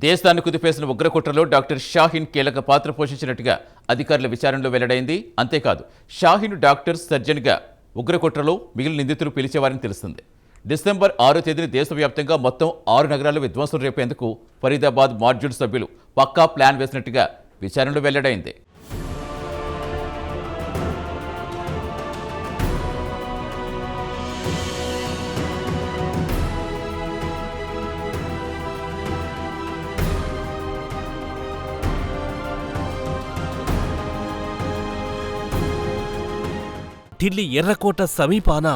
దేశాన్ని కుదిపేసిన ఉగ్రకుట్రలో డాక్టర్ షాహీన్ కీలక పాత్ర పోషించినట్టుగా అధికారుల విచారణలో వెల్లడైంది. అంతేకాదు షాహీన్ డాక్టర్ సర్జన్గా ఉగ్రకుట్రలో మిగిలిన నిందితులు పిలిచేవారని తెలుస్తుంది. డిసెంబర్ 6వ తేదీన దేశవ్యాప్తంగా మొత్తం 6 నగరాల్లో విధ్వంసం రేపేందుకు ఫరీదాబాద్ మాడ్యూల్ సభ్యులు పక్కా ప్లాన్ వేసినట్టుగా విచారణలో వెల్లడైంది. ఢిల్లీ ఎర్రకోట సమీపాన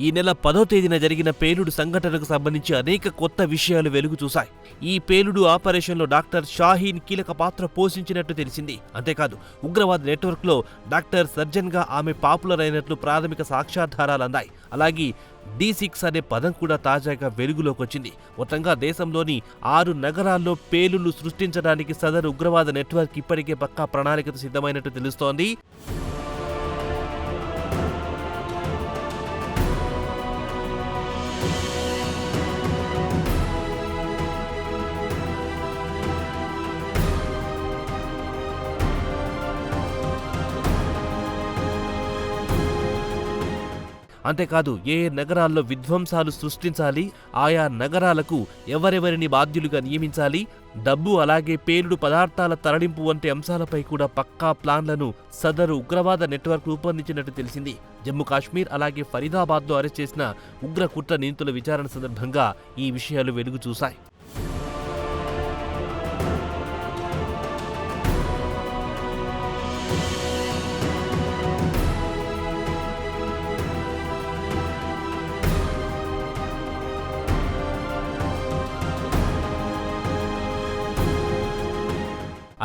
ఈ నెల 10వ తేదీన జరిగిన పేలుడు సంఘటనకు సంబంధించి అనేక కొత్త విషయాలు వెలుగు చూశాయి. ఈ పేలుడు ఆపరేషన్లో డాక్టర్ షాహీన్ కీలక పాత్ర పోషించినట్టు తెలిసింది. అంతేకాదు ఉగ్రవాద నెట్వర్క్లో డాక్టర్ సర్జన్గా ఆమె పాపులర్ అయినట్లు ప్రాథమిక సాక్ష్యాధారాలు అందాయి. అలాగే D6 అనే పదం కూడా తాజాగా వెలుగులోకి వచ్చింది. మొత్తంగా దేశంలోని 6 నగరాల్లో పేలుళ్లు సృష్టించడానికి సదరు ఉగ్రవాద నెట్వర్క్ ఇప్పటికే పక్కా ప్రణాళికతో సిద్ధమైనట్టు తెలుస్తోంది. అంతేకాదు ఏ నగరాల్లో విధ్వంసాలు సృష్టించాలి, ఆయా నగరాలకు ఎవరెవరిని బాధ్యులుగా నియమించాలి, డబ్బు అలాగే పేలుడు పదార్థాల తరలింపు వంటి అంశాలపై కూడా పక్కా ప్లాన్లను సదరు ఉగ్రవాద నెట్వర్క్ రూపొందించినట్టు తెలిసింది. జమ్మూ కాశ్మీర్ అలాగే ఫరీదాబాద్లో అరెస్ట్ చేసిన ఉగ్ర కుట్ర నిందితుల విచారణ సందర్భంగా ఈ విషయాలు వెలుగు చూశాయి.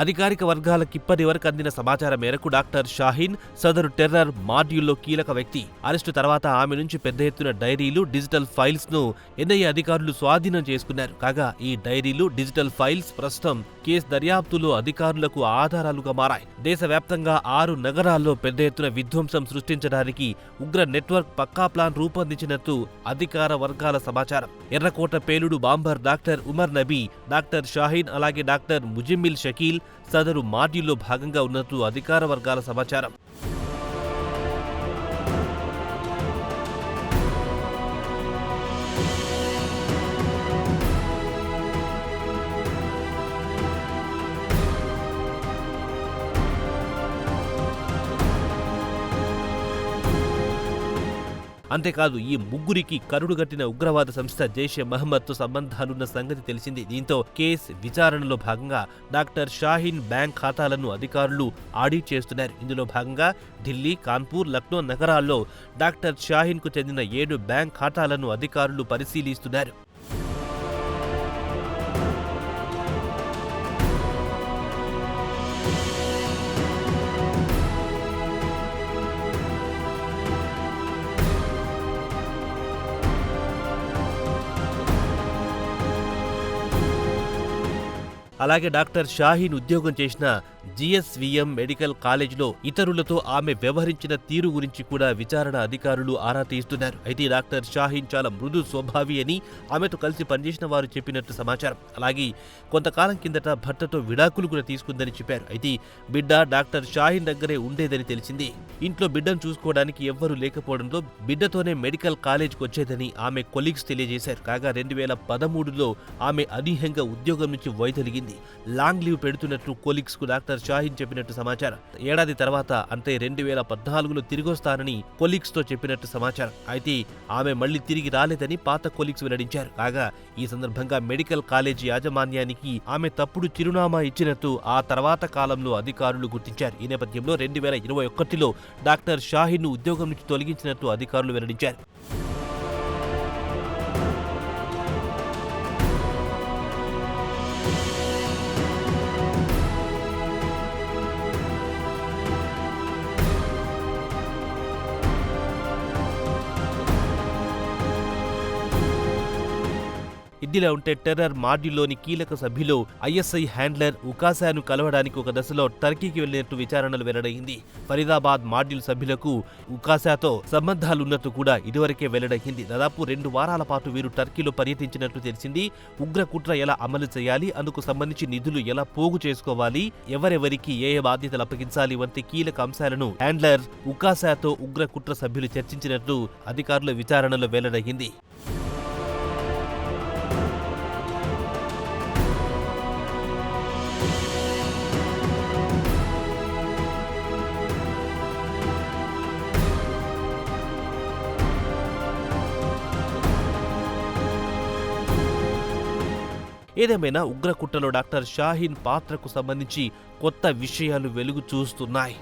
అధికారిక వర్గాలకిప్పటి వరకు అందిన సమాచారం మేరకు డాక్టర్ షాహీన్ సదరు టెర్రర్ మాడ్యూల్లో కీలక వ్యక్తి. అరెస్టు తర్వాత ఆమె నుంచి పెద్ద ఎత్తున డైరీలు, డిజిటల్ ఫైల్స్ ను ఎన్ఐఏ అధికారులు స్వాధీనం చేసుకున్నారు. కాగా ఈ డైరీలు, డిజిటల్ ఫైల్స్ ప్రస్తుతం కేసు దర్యాప్తులో అధికారులకు ఆధారాలుగా మారాయి. దేశవ్యాప్తంగా 6 నగరాల్లో పెద్ద ఎత్తున విధ్వంసం సృష్టించడానికి ఉగ్ర నెట్వర్క్ పక్కా ప్లాన్ రూపొందించినట్టు అధికార వర్గాల సమాచారం. ఎర్రకోట పేలుడు bomber doctor Umar Nabi, doctor Shaheen అలాగే డాక్టర్ ముజిమ్మిల్ షకీల్ సదరు మాడ్యూల్లో భాగంగా ఉన్నట్టు అధికార వర్గాల సమాచారం. అంతేకాదు ఈ ముగ్గురికి కరుడుగట్టిన ఉగ్రవాద సంస్థ జైషే మహమ్మద్తో సంబంధాలున్న సంగతి తెలిసింది. దీంతో కేసు విచారణలో భాగంగా డాక్టర్ షాహీన్ బ్యాంక్ ఖాతాలను అధికారులు ఆడిట్ చేస్తున్నారు. ఇందులో భాగంగా ఢిల్లీ, కాన్పూర్, లక్నో నగరాల్లో డాక్టర్ షాహీన్కు చెందిన 7 బ్యాంక్ ఖాతాలను అధికారులు పరిశీలిస్తున్నారు. అలాగే డాక్టర్ షాహీన్ ఉద్యోగం చేసిన GSVM మెడికల్ కాలేజ్లో ఇతరులతో ఆమె వ్యవహరించిన తీరు గురించి కూడా విచారణ అధికారులు ఆరా తీస్తున్నారు. అయితే డాక్టర్ షాహీన్ చాలా మృదు స్వభావి అని ఆమెతో కలిసి పనిచేసిన వారు చెప్పినట్టు సమాచారం. అలాగే కొంతకాలం కిందట భర్తతో విడాకులు కూడా తీసుకుందని చెప్పారు. అయితే బిడ్డ డాక్టర్ షాహీన్ దగ్గరే ఉండేదని తెలిసింది. ఇంట్లో బిడ్డను చూసుకోవడానికి ఎవ్వరూ లేకపోవడంతో బిడ్డతోనే మెడికల్ కాలేజ్కి వచ్చేదని ఆమె కొలీగ్స్ తెలియజేశారు. కాగా 2013లో ఆమె అనూహ్యంగా ఉద్యోగం నుంచి వైదొలిగింది. లాంగ్ లీవ్ పెడుతున్నట్లు కొలీగ్స్ కు డాక్టర్ షాహీన్ చెప్పినట్టు సమాచారం. ఏడాది తర్వాత అంటే 2014లో తిరిగొస్తానని కొలీగ్స్ తో చెప్పినట్టు సమాచారం. అయితే ఆమె మళ్లీ తిరిగి రాలేదని పాత కొలీగ్స్ వెల్లడించారు. కాగా ఈ సందర్భంగా మెడికల్ కాలేజీ యాజమాన్యానికి ఆమె తప్పుడు చిరునామా ఇచ్చినట్టు ఆ తర్వాత కాలంలో అధికారులు గుర్తించారు. ఈ నేపథ్యంలో 2021లో డాక్టర్ షాహీన్ ను ఉద్యోగం నుంచి తొలగించినట్టు అధికారులు వెల్లడించారు. ఇదిలా ఉంటే టెర్రర్ మాడ్యూల్లోని కీలక సభ్యులు ఐఎస్ఐ హ్యాండ్లర్ ఉకాసాను కలవడానికి ఒక దశలో టర్కీకి వెళ్లినట్టు విచారణలు వెల్లడైంది. ఫరీదాబాద్ మాడ్యూల్ సభ్యులకు ఉకాసాతో సంబంధాలున్నట్టు కూడా ఇదివరకే వెల్లడైంది. దాదాపు 2 వారాల పాటు వీరు టర్కీలో పర్యటించినట్లు తెలిసింది. ఉగ్ర కుట్ర ఎలా అమలు చేయాలి, అందుకు సంబంధించి నిధులు ఎలా పోగు చేసుకోవాలి, ఎవరెవరికి ఏ బాధ్యతలు అప్పగించాలి వంటి కీలక అంశాలను హ్యాండ్లర్ ఉకాసాతో ఉగ్ర కుట్ర సభ్యులు చర్చించినట్లు అధికారుల విచారణలో వెల్లడైంది. ఏదేమైనా ఉగ్ర కుట్రలో డాక్టర్ షాహీన్ పాత్రకు సంబంధించి కొత్త విషయాలు వెలుగు చూస్తున్నాయి.